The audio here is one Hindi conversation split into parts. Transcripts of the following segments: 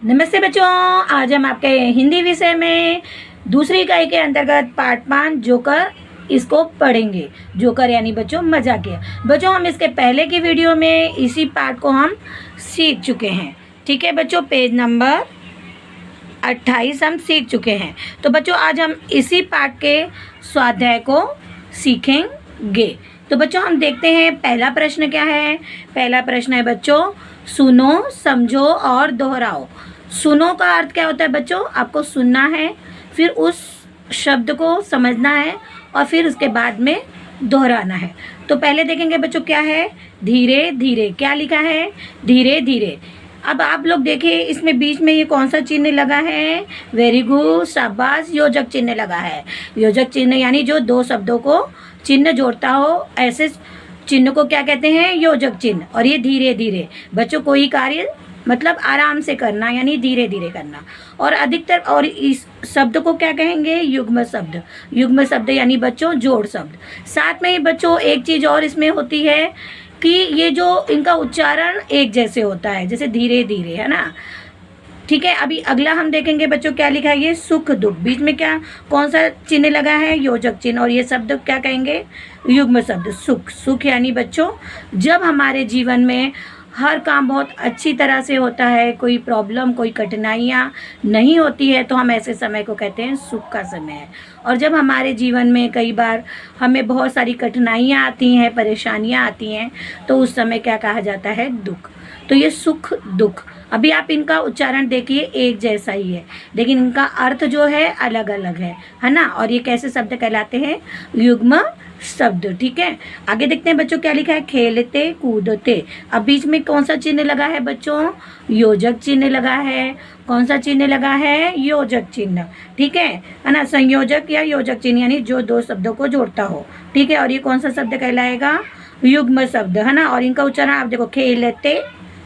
नमस्ते बच्चों, आज हम आपके हिंदी विषय में दूसरी इकाई के अंतर्गत पाठ 5 जोकर इसको पढ़ेंगे। जोकर यानी बच्चों मजाकिया। बच्चों हम इसके पहले की वीडियो में इसी पाठ को हम सीख चुके हैं। ठीक है बच्चों, पेज नंबर 28 हम सीख चुके हैं। तो बच्चों आज हम इसी पाठ के स्वाध्याय को सीखेंगे। तो बच्चों हम देखते हैं पहला प्रश्न क्या है। पहला प्रश्न है बच्चों, सुनो, समझो और दोहराओ। सुनो का अर्थ क्या होता है बच्चों? आपको सुनना है, फिर उस शब्द को समझना है और फिर उसके बाद में दोहराना है। तो पहले देखेंगे बच्चों क्या है, धीरे धीरे। क्या लिखा है? धीरे धीरे। अब आप लोग देखिए इसमें बीच में ये कौन सा चिन्ह लगा है? वेरी गुड, शाबाश, योजक चिन्ह लगा है। योजक चिन्ह यानी जो दो शब्दों को चिन्ह जोड़ता हो, ऐसे चिन्ह को क्या कहते हैं? योजक चिन्ह। और ये धीरे धीरे। बच्चों कोई कार्य मतलब आराम से करना यानी धीरे धीरे करना। और अधिकतर और इस शब्द को क्या कहेंगे? युग्म शब्द। युग्म शब्द यानी बच्चों जोड़ शब्द। साथ में ही बच्चों एक चीज़ और इसमें होती है कि ये जो इनका उच्चारण एक जैसे होता है, जैसे धीरे धीरे, है ना। ठीक है, अभी अगला हम देखेंगे बच्चों क्या लिखा है। ये सुख दुख, बीच में क्या कौन सा चिन्ह लगा है? योजक चिन्ह। और ये शब्द क्या कहेंगे? युग्म शब्द। सुख। सुख यानी बच्चों जब हमारे जीवन में हर काम बहुत अच्छी तरह से होता है, कोई प्रॉब्लम कोई कठिनाइयाँ नहीं होती है, तो हम ऐसे समय को कहते हैं सुख का समय है। और जब हमारे जीवन में कई बार हमें बहुत सारी कठिनाइयाँ आती हैं, परेशानियाँ आती हैं, तो उस समय क्या कहा जाता है? दुख। तो ये सुख दुख। अभी आप इनका उच्चारण देखिए एक जैसा ही है, लेकिन इनका अर्थ जो है अलग अलग है ना। और ये कैसे शब्द कहलाते हैं? युग्म शब्द। ठीक है, आगे देखते हैं बच्चों क्या लिखा है। खेलते कूदते। अब बीच में कौन सा चिन्ह लगा है बच्चों? योजक चिन्ह लगा है। कौन सा चिन्ह लगा है? योजक चिन्ह। ठीक है ना, संयोजक या योजक चिन्ह यानी जो दो शब्दों को जोड़ता हो। ठीक है, और ये कौन सा शब्द कहलाएगा? युग्म शब्द, है ना। और इनका उच्चारण आप देखो, खेलते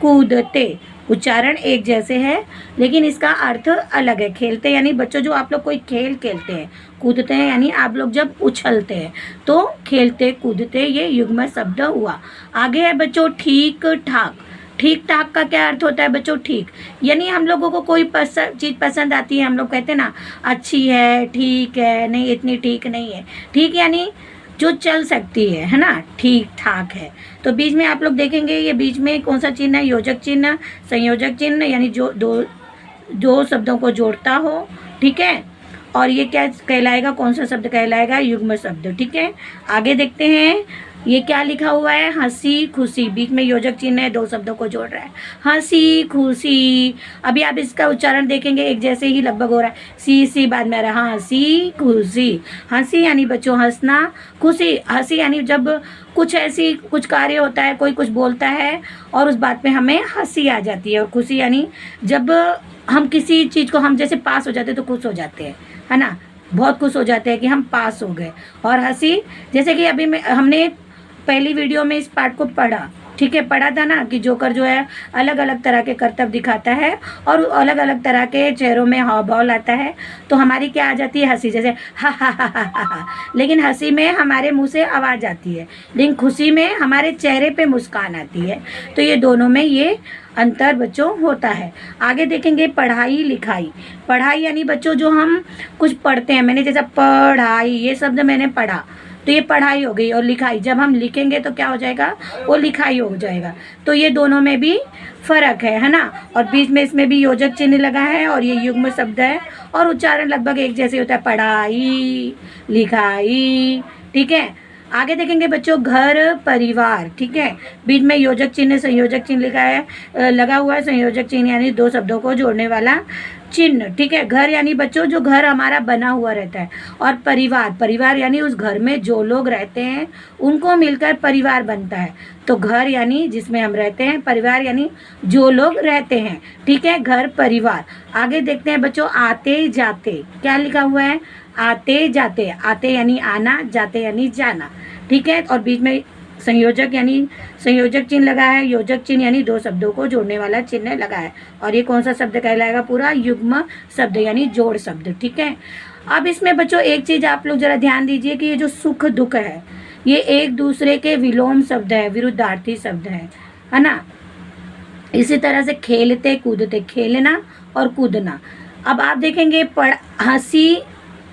कूदते। उच्चारण एक जैसे है लेकिन इसका अर्थ अलग है। खेलते यानी बच्चों जो आप लोग कोई खेल खेलते हैं, कूदते हैं यानी आप लोग जब उछलते हैं, तो खेलते कूदते ये युग्म शब्द हुआ। आगे है बच्चों ठीक ठाक। ठीक ठाक का क्या अर्थ होता है बच्चों? ठीक यानी हम लोगों को कोई चीज़ पसंद आती है, हम लोग कहते हैं ना अच्छी है, ठीक है, नहीं इतनी ठीक नहीं है। ठीक यानी जो चल सकती है ना, ठीक ठाक है। तो बीच में आप लोग देखेंगे ये बीच में कौन सा चिन्ह है? योजक चिन्ह, संयोजक चिन्ह यानी जो दो शब्दों को जोड़ता हो। ठीक है, और ये क्या कहलाएगा? कौन सा शब्द कहलाएगा? युग्म शब्द। ठीक है, आगे देखते हैं ये क्या लिखा हुआ है। हंसी खुशी। बीच में योजक चिन्ह है, दो शब्दों को जोड़ रहा है। हंसी खुशी। अभी आप इसका उच्चारण देखेंगे एक जैसे ही लगभग हो रहा है। सी बाद में आ रहा है। हंसी खुशी। हंसी यानी बच्चों हंसना। खुशी, हंसी यानी जब कुछ कार्य होता है, कोई कुछ बोलता है और उस बात पे हमें हंसी आ जाती है। और खुशी यानी जब हम किसी चीज़ को हम जैसे पास हो जाते हैं तो खुश हो जाते हैं, है ना। बहुत खुश हो जाते हैं कि हम पास हो गए। और हंसी जैसे कि अभी हमने पहली वीडियो में इस पाठ को पढ़ा। ठीक है, पढ़ा था ना कि जोकर जो है अलग अलग तरह के करतब दिखाता है और अलग अलग तरह के चेहरों में हाव भाव लाता है। तो हमारी क्या आ जाती है? हंसी। जैसे हा हा हा हा हा हा। लेकिन हंसी में हमारे मुंह से आवाज़ आती है, लेकिन खुशी में हमारे चेहरे पे मुस्कान आती है। तो ये दोनों में ये अंतर बच्चों होता है। आगे देखेंगे पढ़ाई लिखाई। पढ़ाई यानी बच्चों जो हम कुछ पढ़ते हैं, मैंने जैसा पढ़ाई ये शब्द मैंने पढ़ा तो ये पढ़ाई हो गई। और लिखाई जब हम लिखेंगे तो क्या हो जाएगा? वो लिखाई हो जाएगा। तो ये दोनों में भी फर्क है ना। और बीच में इसमें भी योजक चिन्ह लगा है और ये युग्म शब्द है और उच्चारण लगभग एक जैसे होता है, पढ़ाई लिखाई। ठीक है, आगे देखेंगे बच्चों घर परिवार। ठीक है, बीच में योजक चिन्ह संयोजक चिन्ह लिखा है, लगा हुआ है। संयोजक चिन्ह यानी दो शब्दों को जोड़ने वाला चिन्ह। ठीक है, घर यानी बच्चों जो घर हमारा बना हुआ रहता है। और परिवार, परिवार यानी उस घर में जो लोग रहते हैं उनको मिलकर परिवार बनता है। तो घर यानी जिसमें हम रहते हैं, परिवार यानी जो लोग रहते हैं। ठीक है, घर परिवार। आगे देखते हैं बच्चों आते जाते। क्या लिखा हुआ है? आते जाते। आते यानी आना, जाते यानी जाना। ठीक है, और बीच में संयोजक यानी संयोजक चिन्ह लगा है। योजक चिन्ह यानी दो शब्दों को जोड़ने वाला चिन्ह लगा है। और ये कौन सा शब्द कहलाएगा? पूरा युग्म शब्द यानी जोड़ शब्द। ठीक है, अब इसमें बच्चों एक चीज़ आप लोग जरा ध्यान दीजिए कि ये जो सुख दुख है ये एक दूसरे के विलोम शब्द है, विरुद्धार्थी शब्द है ना। इसी तरह से खेलते कूदते, खेलना और कूदना। अब आप देखेंगे हंसी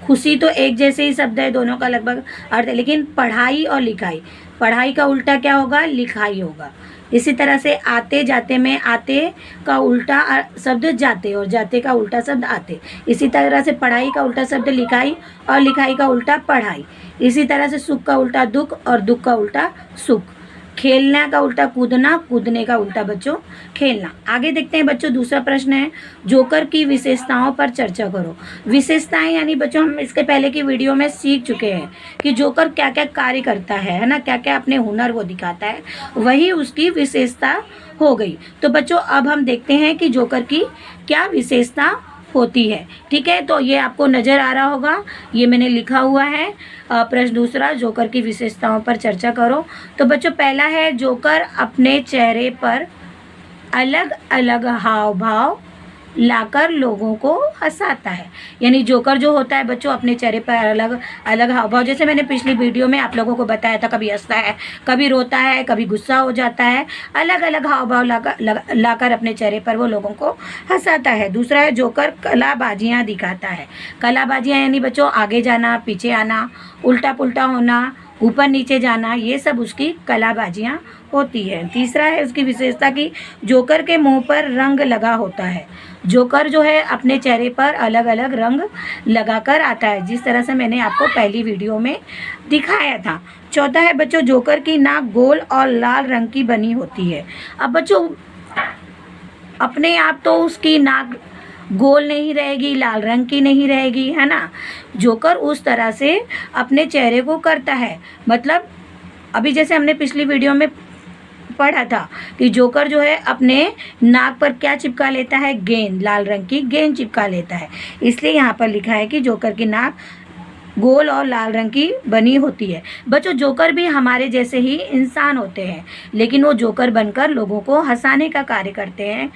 खुशी तो एक जैसे ही शब्द है, दोनों का लगभग अर्थ है, लेकिन पढ़ाई और लिखाई, पढ़ाई का उल्टा क्या होगा? लिखाई होगा। इसी तरह से आते जाते में आते का उल्टा शब्द जाते और जाते का उल्टा शब्द आते। इसी तरह से पढ़ाई का उल्टा शब्द लिखाई और लिखाई का उल्टा पढ़ाई। इसी तरह से सुख का उल्टा दुख और दुख का उल्टा सुख। खेलना का उल्टा कूदना, कूदने का उल्टा बच्चों खेलना। आगे देखते हैं बच्चों, दूसरा प्रश्न है जोकर की विशेषताओं पर चर्चा करो। विशेषताएं यानी बच्चों हम इसके पहले की वीडियो में सीख चुके हैं कि जोकर क्या क्या कार्य करता है ना, क्या क्या अपने हुनर वो दिखाता है, वही उसकी विशेषता हो गई। तो बच्चों अब हम देखते हैं कि जोकर की क्या विशेषता होती है। ठीक है, तो ये आपको नज़र आ रहा होगा, ये मैंने लिखा हुआ है। प्रश्न दूसरा, जोकर की विशेषताओं पर चर्चा करो। तो बच्चों पहला है जोकर अपने चेहरे पर अलग अलग हाव भाव लाकर लोगों को हंसाता है। यानी जोकर जो होता है बच्चों अपने चेहरे पर अलग अलग हाव भाव, जैसे मैंने पिछली वीडियो में आप लोगों को बताया था, कभी हंसता है, कभी रोता है, कभी गुस्सा हो जाता है, अलग अलग हाव भाव लाकर अपने चेहरे पर वो लोगों को हंसाता है। दूसरा है जोकर कलाबाजियाँ दिखाता है। कलाबाजियाँ यानी बच्चों आगे जाना, पीछे आना, उल्टा पुल्टा होना, ऊपर नीचे जाना, ये सब उसकी कलाबाजियाँ होती है। तीसरा है उसकी विशेषता की जोकर के मुंह पर रंग लगा होता है। जोकर जो है अपने चेहरे पर अलग अलग रंग लगाकर आता है, जिस तरह से मैंने आपको पहली वीडियो में दिखाया था। चौथा है बच्चों जोकर की नाक गोल और लाल रंग की बनी होती है। अब बच्चों अपने आप तो उसकी नाक गोल नहीं रहेगी, लाल रंग की नहीं रहेगी, है ना। जोकर उस तरह से अपने चेहरे को करता है। मतलब अभी जैसे हमने पिछली वीडियो में पढ़ा था कि जोकर जो है अपने नाक पर क्या चिपका लेता है? गेंद, लाल रंग की गेंद चिपका लेता है। इसलिए यहाँ पर लिखा है कि जोकर की नाक गोल और लाल रंग की बनी होती है। बच्चों जोकर भी हमारे जैसे ही इंसान होते हैं, लेकिन वो जोकर बनकर लोगों को हंसाने का कार्य करते हैं,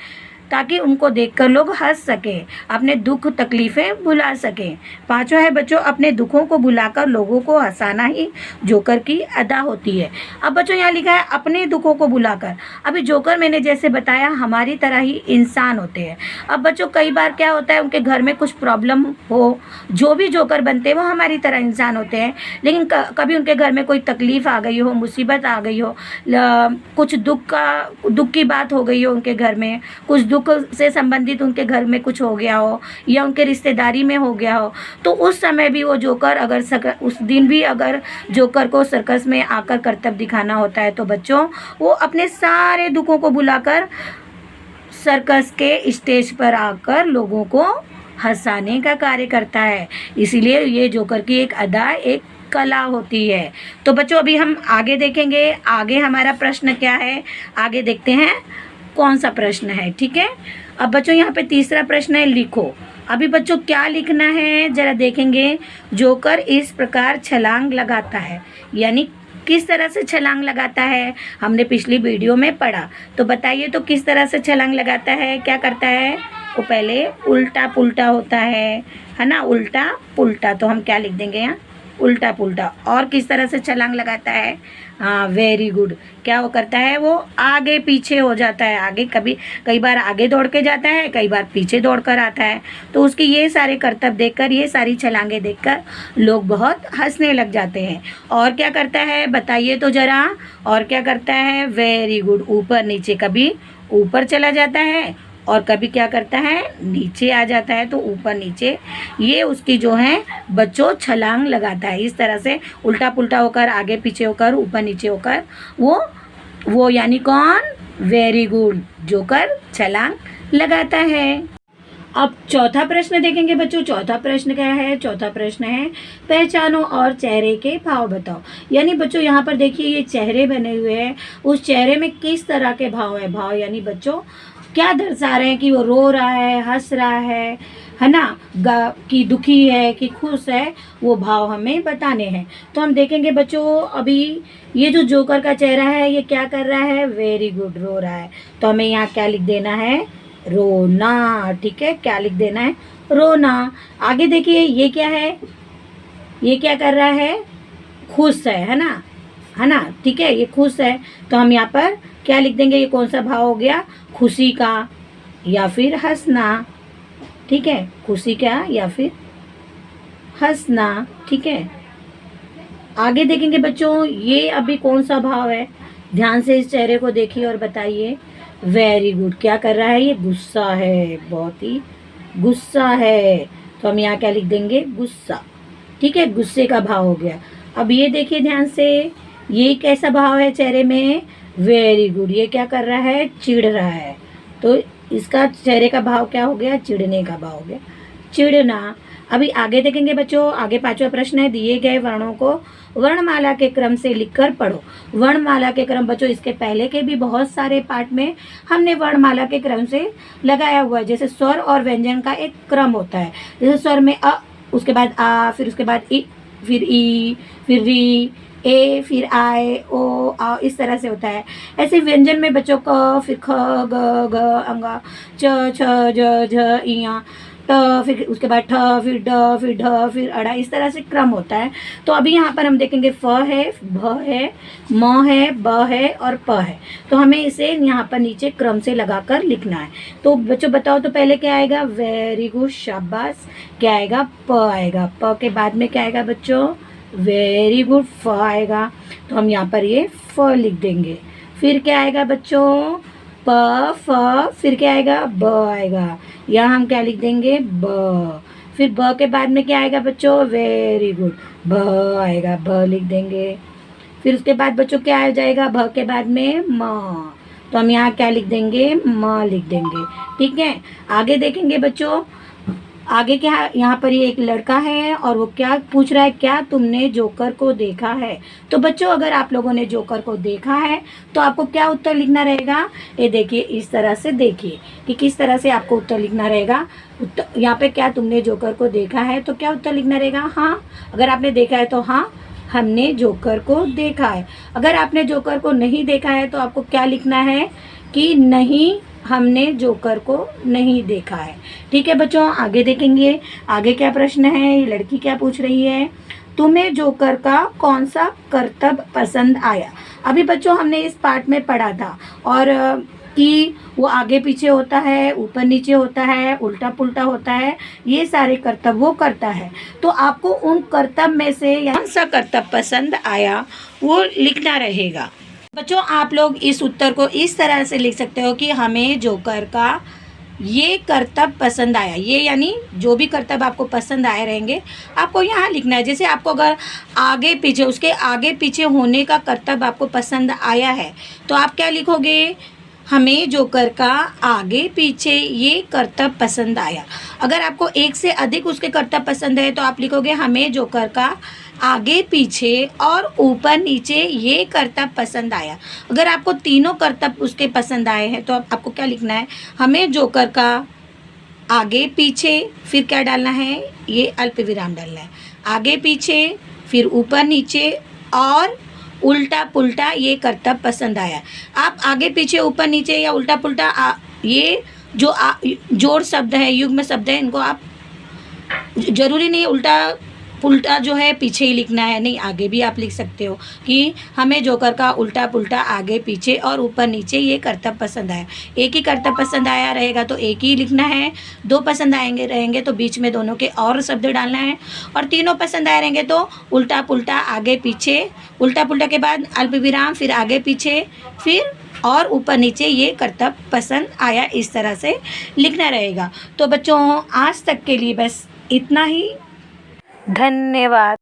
ताकि उनको देखकर लोग हंस सकें, अपने दुख तकलीफ़ें भुला सकें। पांचवा है बच्चों अपने दुखों को भुलाकर लोगों को हंसाना ही जोकर की अदा होती है। अब बच्चों यहाँ लिखा है अपने दुखों को भुलाकर। अभी जोकर मैंने जैसे बताया हमारी तरह ही इंसान होते हैं। अब बच्चों कई बार क्या होता है उनके घर में कुछ प्रॉब्लम हो, जो भी जोकर बनते हैं वो हमारी तरह इंसान होते हैं, लेकिन कभी उनके घर में कोई तकलीफ़ आ गई हो, मुसीबत आ गई हो, कुछ दुख की बात हो गई हो उनके घर में, कुछ दुख से संबंधित उनके घर में कुछ हो गया हो या उनके रिश्तेदारी में हो गया हो, तो उस समय भी वो जोकर अगर उस दिन भी अगर जोकर को सर्कस में आकर करतब दिखाना होता है, तो बच्चों वो अपने सारे दुखों को भुलाकर सर्कस के स्टेज पर आकर लोगों को हंसाने का कार्य करता है। इसीलिए ये जोकर की एक अदा, एक कला होती है। तो बच्चों अभी हम आगे देखेंगे, आगे हमारा प्रश्न क्या है, आगे देखते हैं कौन सा प्रश्न है। ठीक है, अब बच्चों यहाँ पे तीसरा प्रश्न है लिखो। अभी बच्चों क्या लिखना है जरा देखेंगे। जोकर इस प्रकार छलांग लगाता है, यानी किस तरह से छलांग लगाता है हमने पिछली वीडियो में पढ़ा। तो बताइए तो किस तरह से छलांग लगाता है, क्या करता है? वो पहले उल्टा पुल्टा होता है ना, उल्टा पुल्टा। तो हम क्या लिख देंगे यहाँ? उल्टा पुल्टा। और किस तरह से छलांग लगाता है? हाँ, वेरी गुड। क्या वो करता है? वो आगे पीछे हो जाता है। आगे कई बार आगे दौड़ के जाता है, कई बार पीछे दौड़ कर आता है। तो उसकी ये सारे करतब देखकर, ये सारी छलांगे देखकर लोग बहुत हंसने लग जाते हैं। और क्या करता है बताइए तो ज़रा, और क्या करता है? वेरी गुड, ऊपर नीचे, कभी ऊपर चला जाता है और कभी क्या करता है? नीचे आ जाता है। तो ऊपर नीचे ये उसकी जो है बच्चों छलांग लगाता है। इस तरह से उल्टा पुल्टा होकर, आगे पीछे होकर, ऊपर नीचे होकर वो यानी कौन? वेरी गुड, जोकर छलांग लगाता है। अब चौथा प्रश्न देखेंगे बच्चों। चौथा प्रश्न क्या है? चौथा प्रश्न है पहचानो और चेहरे के भाव बताओ। यानी बच्चों यहाँ पर देखिए ये चेहरे बने हुए हैं, उस चेहरे में किस तरह के भाव है? भाव यानी बच्चों क्या दर्शा रहे हैं कि वो रो रहा है, हंस रहा है ना, कि दुखी है कि खुश है, वो भाव हमें बताने हैं। तो हम देखेंगे बच्चों अभी ये जो जोकर का चेहरा है ये क्या कर रहा है? वेरी गुड, रो रहा है। तो हमें यहाँ क्या लिख देना है? रोना। ठीक है, क्या लिख देना है? रोना। आगे देखिए ये क्या है? ये क्या कर रहा है? खुश है ना, है ना। ठीक है, ये खुश है। तो हम यहाँ पर क्या लिख देंगे, ये कौन सा भाव हो गया, खुशी का या फिर हंसना, ठीक है, खुशी का या फिर हंसना, ठीक है। आगे देखेंगे बच्चों, ये अभी कौन सा भाव है, ध्यान से इस चेहरे को देखिए और बताइए। वेरी गुड, क्या कर रहा है, ये गुस्सा है, बहुत ही गुस्सा है। तो हम यहाँ क्या लिख देंगे, गुस्सा, ठीक है, गुस्से का भाव हो गया। अब ये देखिए ध्यान से, ये कैसा भाव है चेहरे में, वेरी गुड, ये क्या कर रहा है, चिढ़ रहा है। तो इसका चेहरे का भाव क्या हो गया, चिढ़ने का भाव हो गया, चिढ़ना। अभी आगे देखेंगे बच्चों, आगे पांचवा प्रश्न है, दिए गए वर्णों को वर्णमाला के क्रम से लिखकर पढ़ो। वर्णमाला के क्रम बच्चों, इसके पहले के भी बहुत सारे पाठ में हमने वर्णमाला के क्रम से लगाया हुआ है। जैसे स्वर और व्यंजन का एक क्रम होता है, जैसे स्वर में अ, उसके बाद आ, फिर उसके बाद इ, फिर ई, फिर री, ए, फिर आए, ओ, आ, इस तरह से होता है। ऐसे व्यंजन में बच्चों क, फिर ख, ग, ग, अंगा, च, छ, ज, झ, इया, ट, फिर उसके बाद ठ, फिर ड, फिर ढ, फिर अड़ा, इस तरह से क्रम होता है। तो अभी यहाँ पर हम देखेंगे फ है, भ है, म है, ब है और प है। तो हमें इसे यहाँ पर नीचे क्रम से लगाकर लिखना है। तो बच्चों बताओ, तो पहले क्या आएगा, वेरी गुड, शाबाश, क्या आएगा, प आएगा। प के बाद में क्या आएगा बच्चों, वेरी गुड, फ आएगा। तो हम यहाँ पर ये फ लिख देंगे। फिर क्या आएगा बच्चों, प, फ, फिर क्या आएगा, ब आएगा। यहाँ हम क्या लिख देंगे, ब। फिर ब के बाद में क्या आएगा बच्चों, वेरी गुड, भ आएगा, भ लिख देंगे। फिर उसके बाद बच्चों क्या आ जाएगा, भ के बाद में म। तो हम यहाँ क्या लिख देंगे, म लिख देंगे, ठीक है। आगे देखेंगे बच्चों, आगे क्या, यहाँ पर ये एक लड़का है और वो क्या पूछ रहा है, क्या तुमने जोकर को देखा है। तो बच्चों अगर आप लोगों ने जोकर को देखा है तो आपको क्या उत्तर लिखना रहेगा, ये देखिए इस तरह से, देखिए कि किस तरह से आपको उत्तर लिखना रहेगा। उत्तर यहाँ पे क्या तुमने जोकर को देखा है, तो क्या उत्तर लिखना रहेगा, हाँ। अगर आपने देखा है तो हाँ, हमने जोकर को देखा है। अगर आपने जोकर को नहीं देखा है तो आपको क्या लिखना है कि नहीं, हमने जोकर को नहीं देखा है, ठीक है बच्चों। आगे देखेंगे, आगे क्या प्रश्न है, ये लड़की क्या पूछ रही है, तुम्हें जोकर का कौन सा करतब पसंद आया। अभी बच्चों हमने इस पाठ में पढ़ा था और कि वो आगे पीछे होता है, ऊपर नीचे होता है, उल्टा पुल्टा होता है, ये सारे करतब वो करता है। तो आपको उन करतब में से कौन सा करतब पसंद आया वो लिखना रहेगा। बच्चों आप लोग इस उत्तर को इस तरह से लिख सकते हो कि हमें जोकर का ये करतब पसंद आया। ये यानी जो भी करतब आपको पसंद आए रहेंगे आपको यहाँ लिखना है। जैसे आपको अगर आगे पीछे, उसके आगे पीछे होने का करतब आपको पसंद आया है तो आप क्या लिखोगे, हमें जोकर का आगे पीछे ये करतब पसंद आया। अगर आपको एक से अधिक उसके करतब पसंद है तो आप लिखोगे हमें जोकर का आगे पीछे और ऊपर नीचे ये करतब पसंद आया। अगर आपको तीनों करतब उसके पसंद आए हैं तो आपको क्या लिखना है, हमें जोकर का आगे पीछे, फिर क्या डालना है, ये अल्प विराम डालना है, आगे पीछे, फिर ऊपर नीचे और उल्टा पुल्टा ये करतब पसंद आया। आप आगे पीछे, ऊपर नीचे या उल्टा पुल्टा ये जो जोड़ शब्द है, युग्म शब्द है, इनको आप जरूरी नहीं उल्टा पुल्टा जो है पीछे ही लिखना है, नहीं आगे भी आप लिख सकते हो कि हमें जोकर का उल्टा पुल्टा आगे पीछे और ऊपर नीचे ये करतब पसंद आया। एक ही करतब पसंद आया रहेगा तो एक ही लिखना है, दो पसंद आएंगे रहेंगे तो बीच में दोनों के और शब्द डालना है, और तीनों पसंद आए रहेंगे तो उल्टा पुल्टा आगे पीछे, उल्टा पुल्टा के बाद अल्प विराम, फिर आगे पीछे, फिर और ऊपर नीचे ये करतब पसंद आया, इस तरह से लिखना रहेगा। तो बच्चों आज तक के लिए बस इतना ही, धन्यवाद।